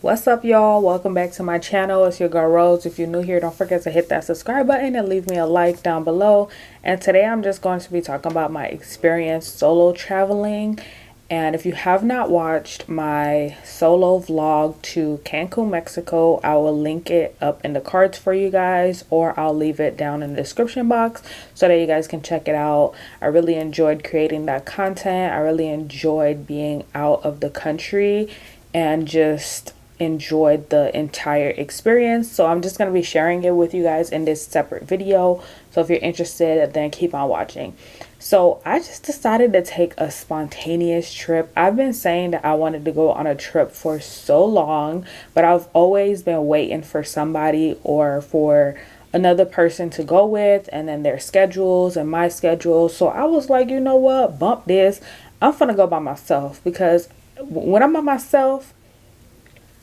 What's up, y'all? Welcome back to my channel. It's your girl Rose. If you're new here, don't forget to hit that subscribe button and leave me a like down below. And today I'm just going to be talking about my experience solo traveling. And if you have not watched my solo vlog to Cancun, Mexico, I will link it up in the cards for you guys, or I'll leave it down in the description box so that you guys can check it out. I really enjoyed creating that content. I really enjoyed being out of the country and just enjoyed the entire experience. So I'm just going to be sharing it with you guys in this separate video. So if you're interested, then keep on watching. So I just decided to take a spontaneous trip. I've been saying that I wanted to go on a trip for so long, but I've always been waiting for somebody or for another person to go with, and then their schedules and my schedule. So I was like, you know what, bump this. I'm gonna go by myself, because when I'm by myself,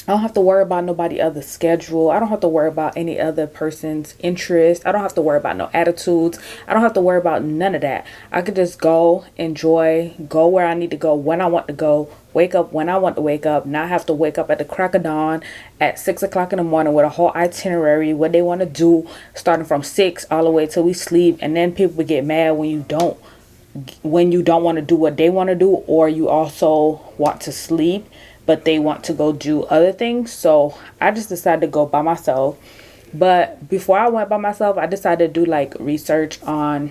I don't have to worry about nobody else's schedule. I don't have to worry about any other person's interest. I don't have to worry about no attitudes. I don't have to worry about none of that. I could just go, enjoy, go where I need to go, when I want to go, wake up when I want to wake up, not have to wake up at the crack of dawn at 6 o'clock in the morning with a whole itinerary, what they want to do, starting from 6 all the way till we sleep. And then people would get mad when you don't want to do what they want to do, or you also want to sleep but they want to go do other things. So I just decided to go by myself. But before I went by myself, I decided to do like research on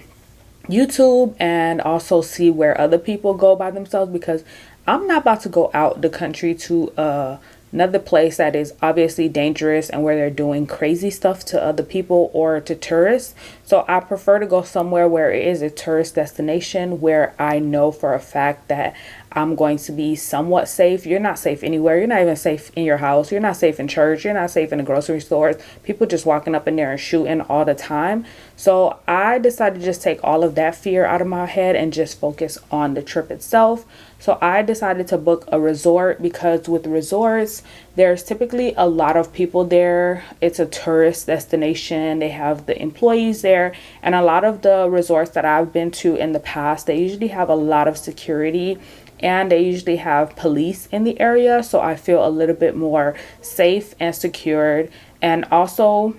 YouTube and also see where other people go by themselves, because I'm not about to go out the country to another place that is obviously dangerous and where they're doing crazy stuff to other people or to tourists. So I prefer to go somewhere where it is a tourist destination, where I know for a fact that I'm going to be somewhat safe. You're not safe anywhere. You're not even safe in your house. You're not safe in church. You're not safe in the grocery stores. People just walking up in there and shooting all the time. So I decided to just take all of that fear out of my head and just focus on the trip itself. So I decided to book a resort, because with resorts, there's typically a lot of people there. It's a tourist destination. They have the employees there. And a lot of the resorts that I've been to in the past, they usually have a lot of security, and they usually have police in the area. So I feel a little bit more safe and secured. And also,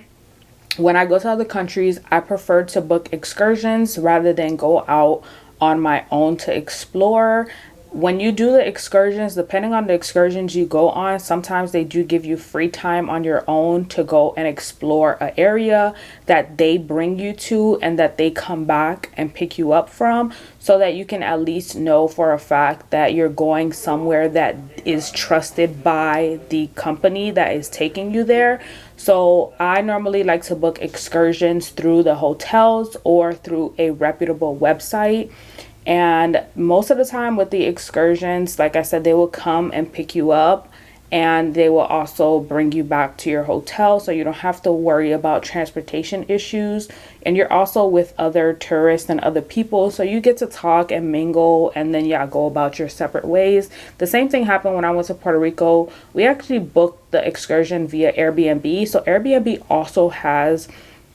when I go to other countries, I prefer to book excursions rather than go out on my own to explore. When you do the excursions, depending on the excursions you go on, sometimes they do give you free time on your own to go and explore an area that they bring you to and that they come back and pick you up from, so that you can at least know for a fact that you're going somewhere that is trusted by the company that is taking you there. So I normally like to book excursions through the hotels or through a reputable website. And most of the time with the excursions, like I said, they will come and pick you up, and they will also bring you back to your hotel, so you don't have to worry about transportation issues. And you're also with other tourists and other people, so you get to talk and mingle, and then y'all go about your separate ways. The same thing happened when I went to Puerto Rico. We actually booked the excursion via Airbnb. So Airbnb also has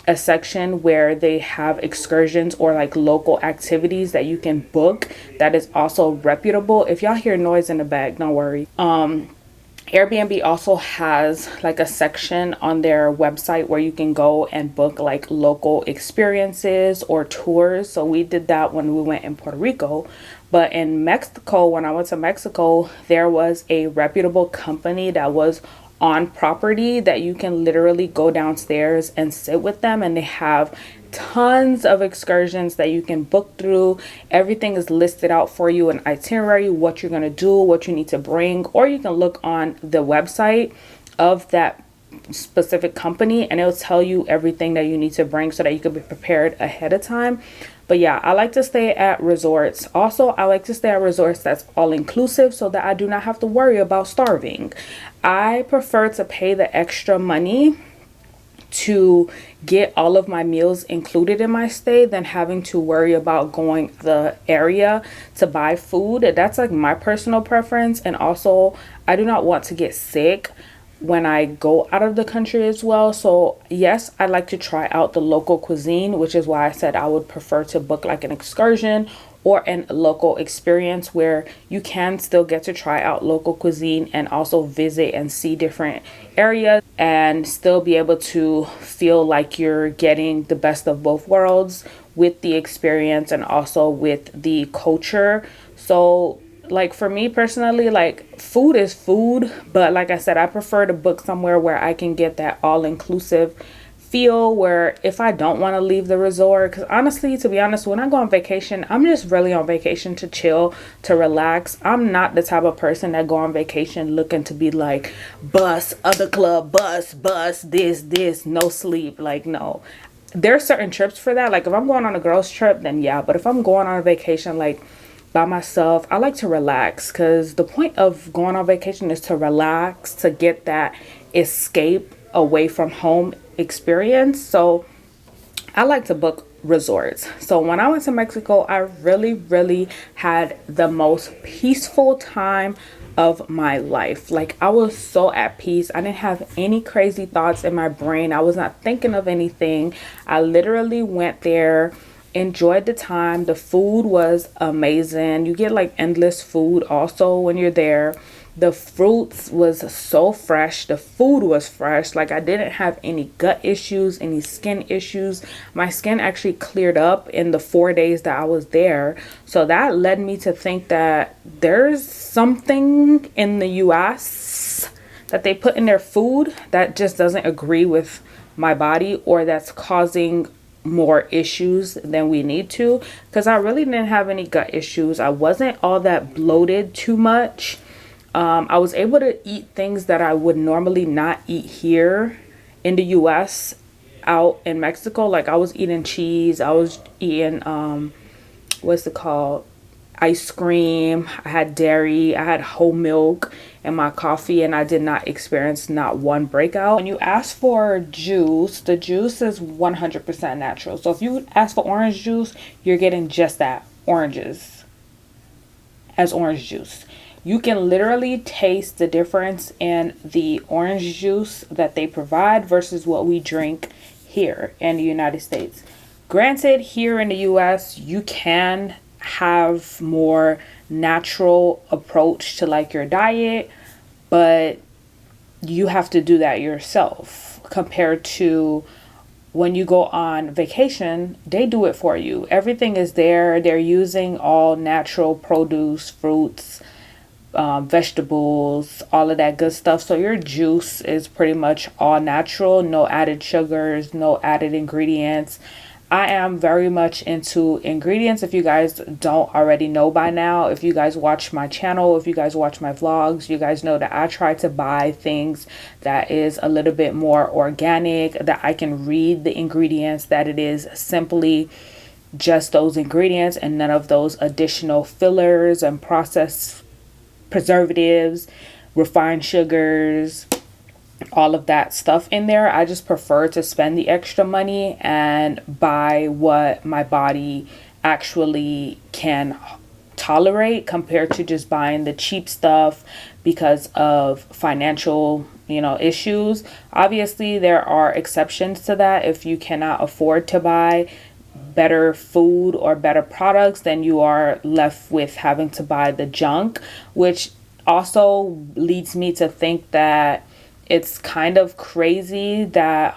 a section where they have excursions or like local activities that you can book that is also reputable. If y'all hear noise in the back, don't worry. Airbnb also has like a section on their website where you can go and book like local experiences or tours. So we did that when we went in Puerto Rico. But in Mexico, when I went to Mexico, there was a reputable company that was on property that you can literally go downstairs and sit with them, and they have tons of excursions that you can book through. Everything is listed out for you, an itinerary, what you're going to do, what you need to bring, or you can look on the website of that specific company and it'll tell you everything that you need to bring so that you can be prepared ahead of time. But yeah, I like to stay at resorts. Also, I like to stay at resorts that's all inclusive, so that I do not have to worry about starving. I prefer to pay the extra money to get all of my meals included in my stay than having to worry about going the area to buy food. That's like my personal preference. And also, I do not want to get sick when I go out of the country as well. So yes, I like to try out the local cuisine, which is why I said I would prefer to book like an excursion or an local experience where you can still get to try out local cuisine and also visit and see different areas and still be able to feel like you're getting the best of both worlds with the experience and also with the culture. So like for me personally, like food is food, but like I said, I prefer to book somewhere where I can get that all-inclusive feel, where if I don't want to leave the resort, because honestly, to be honest, when I go on vacation, I'm just really on vacation to chill, to relax. I'm not the type of person that go on vacation looking to be like bus, other club, bus, this, no sleep. Like, no. There are certain trips for that. Like if I'm going on a girls trip, then yeah, but if I'm going on a vacation like by myself, I like to relax, because the point of going on vacation is to relax, to get that escape away from home experience. So I like to book resorts. So when I went to Mexico, I really had the most peaceful time of my life. Like I was so at peace. I didn't have any crazy thoughts in my brain. I was not thinking of anything. I literally went there, enjoyed the time. The food was amazing. You get like endless food also when you're there. The fruits was so fresh. The food was fresh. Like I didn't have any gut issues, any skin issues. My skin actually cleared up in the 4 days that I was there. So that led me to think that there's something in the US that they put in their food that just doesn't agree with my body, or that's causing more issues than we need to. Because I really didn't have any gut issues. I wasn't all that bloated too much. I was able to eat things that I would normally not eat here in the US out in Mexico. Like I was eating cheese, I was eating what's it called, ice cream, I had dairy, I had whole milk in my coffee, and I did not experience not one breakout. When you ask for juice, the juice is 100% natural. So if you ask for orange juice, you're getting just that, oranges as orange juice. You can literally taste the difference in the orange juice that they provide versus what we drink here in the United States. Granted, here in the US, you can have more natural approach to like your diet, but you have to do that yourself compared to when you go on vacation. They do it for you. Everything is there. They're using all natural produce, fruits, vegetables, all of that good stuff. So your juice is pretty much all natural, no added sugars, no added ingredients. I am very much into ingredients. If you guys don't already know by now, if you guys watch my channel, if you guys watch my vlogs, you guys know that I try to buy things that is a little bit more organic, that I can read the ingredients, that it is simply just those ingredients and none of those additional fillers and processed preservatives, refined sugars, all of that stuff in there. I just prefer to spend the extra money and buy what my body actually can tolerate, compared to just buying the cheap stuff because of financial, issues. Obviously, there are exceptions to that. If you cannot afford to buy better food or better products, then you are left with having to buy the junk, which also leads me to think that it's kind of crazy that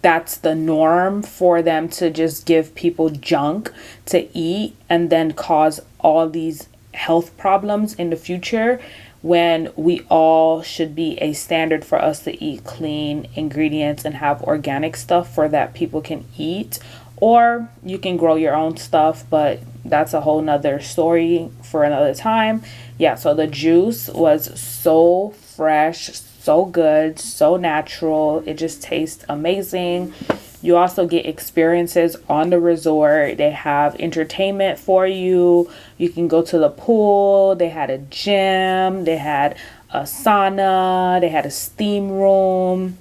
that's the norm for them to just give people junk to eat and then cause all these health problems in the future, when we all should be a standard for us to eat clean ingredients and have organic stuff for that people can eat. Or you can grow your own stuff, but that's a whole nother story for another time. Yeah, so the juice was so fresh, so good, so natural. It just tastes amazing. You also get experiences on the resort. They have entertainment for you. You can go to the pool. They had a gym. They had a sauna. They had a steam room.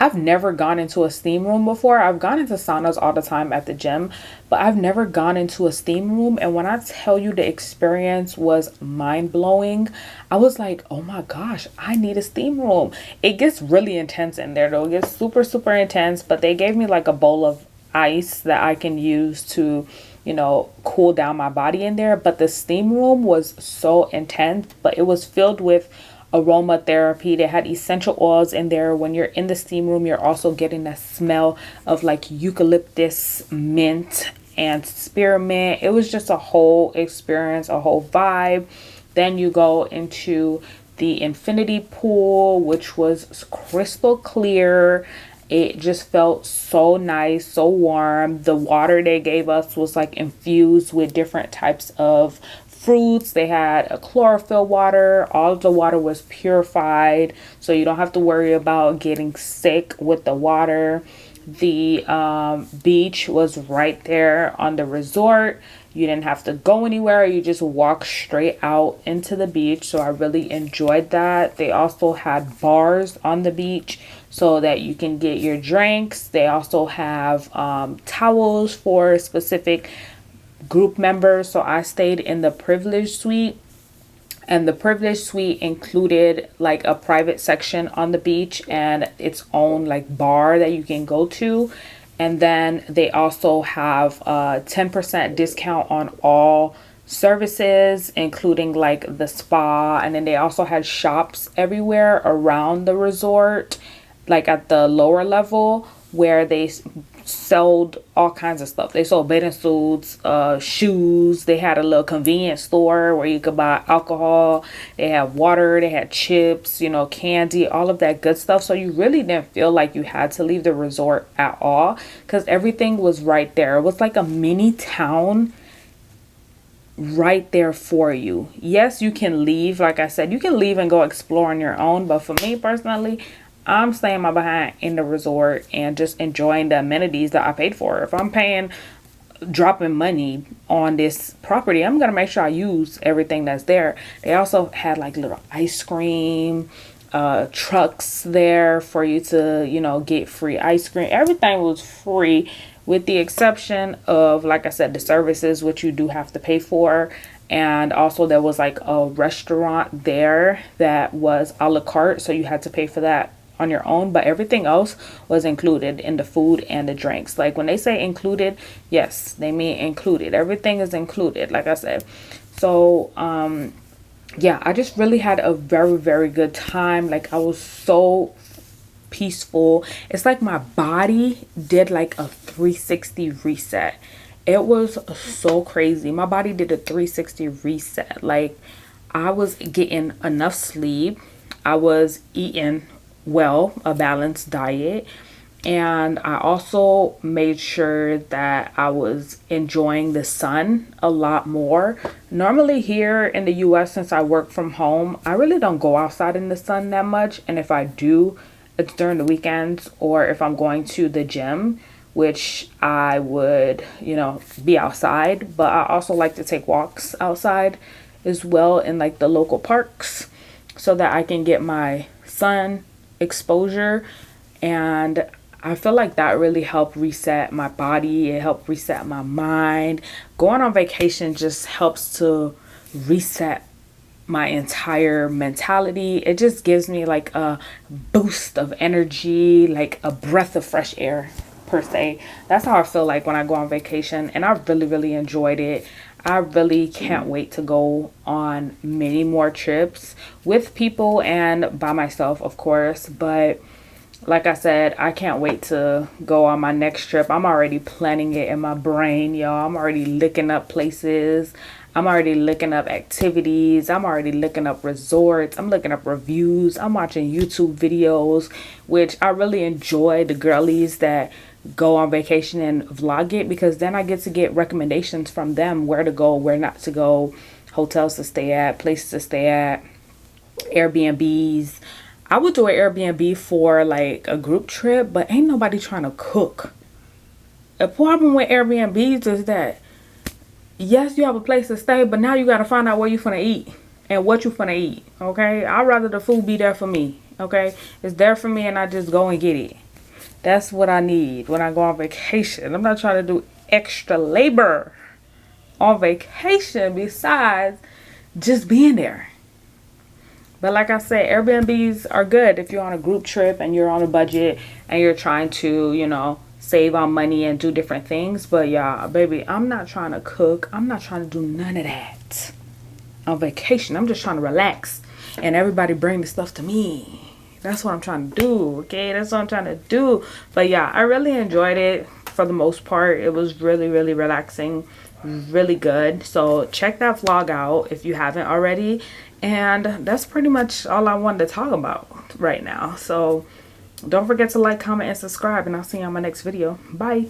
I've never gone into a steam room before. I've gone into saunas all the time at the gym, but I've never gone into a steam room. And when I tell you the experience was mind-blowing, I was like, oh my gosh, I need a steam room. It gets really intense in there though. It gets super intense, but they gave me like a bowl of ice that I can use to, cool down my body in there. But the steam room was so intense, but it was filled with aromatherapy. They had essential oils in there. When you're in the steam room, you're also getting that smell of like eucalyptus, mint, and spearmint. It was just a whole experience, a whole vibe. Then you go into the infinity pool, which was crystal clear. It just felt so nice, so warm. The water they gave us was like infused with different types of fruits. They had a chlorophyll water. All of the water was purified, so you don't have to worry about getting sick with the water. The beach was right there on the resort. You didn't have to go anywhere. You just walk straight out into the beach. So I really enjoyed that. They also had bars on the beach so that you can get your drinks. They also have towels for specific group members. So I stayed in the privileged suite. And the privilege suite included like a private section on the beach and its own like bar that you can go to. And then they also have a 10% discount on all services, including like the spa. And then they also had shops everywhere around the resort, like at the lower level, where they sold all kinds of stuff. They sold bathing suits, shoes. They had a little convenience store where you could buy alcohol. They had water, they had chips, candy, all of that good stuff. So you really didn't feel like you had to leave the resort at all because everything was right there. It was like a mini town right there for you. Yes, you can leave. Like I said, you can leave and go explore on your own. But for me personally, I'm staying my behind in the resort and just enjoying the amenities that I paid for. If I'm dropping money on this property, I'm going to make sure I use everything that's there. They also had like little ice cream trucks there for you to, get free ice cream. Everything was free with the exception of, like I said, the services, which you do have to pay for. And also there was like a restaurant there that was a la carte. So you had to pay for that on your own, but everything else was included in the food and the drinks. Like when they say included, yes, they mean included. Everything is included, like I said. So yeah, I just really had a very, very good time. Like I was so peaceful. It's like my body did like a 360 reset. It was so crazy. My body did a 360 reset. Like I was getting enough sleep. I was eating well, a balanced diet, and I also made sure that I was enjoying the sun a lot more. Normally here in the US, since I work from home, I really don't go outside in the sun that much, and if I do, it's during the weekends or if I'm going to the gym, which I would, be outside. But I also like to take walks outside as well in like the local parks so that I can get my sun exposure. And I feel like that really helped reset my body. It helped reset my mind. Going on vacation just helps to reset my entire mentality. It just gives me like a boost of energy, like a breath of fresh air per se. That's how I feel like when I go on vacation, and I really, really enjoyed it. I really can't wait to go on many more trips with people and by myself, of course. But like I said, I can't wait to go on my next trip. I'm already planning it in my brain, y'all. I'm already looking up places. I'm already looking up activities. I'm already looking up resorts. I'm looking up reviews. I'm watching YouTube videos, which I really enjoy the girlies that go on vacation and vlog it, because then I get to get recommendations from them, where to go, where not to go, hotels to stay at, places to stay at, Airbnbs. I would do an Airbnb for like a group trip, but ain't nobody trying to cook. The problem with Airbnbs is that yes, you have a place to stay, but now you got to find out where you finna eat and what you finna eat. Okay, I'd rather the food be there for me. Okay, it's there for me and I just go and get it. That's what I need when I go on vacation. I'm not trying to do extra labor on vacation besides just being there. But like I said, Airbnbs are good if you're on a group trip and you're on a budget and you're trying to, save on money and do different things. But yeah, baby, I'm not trying to cook. I'm not trying to do none of that on vacation. I'm just trying to relax and everybody bring the stuff to me. That's what I'm trying to do. Okay, that's what I'm trying to do. But yeah, I really enjoyed it for the most part. It was really, really relaxing, really good. So check that vlog out if you haven't already. And that's pretty much all I wanted to talk about right now. So don't forget to like, comment, and subscribe, and I'll see you on my next video. Bye.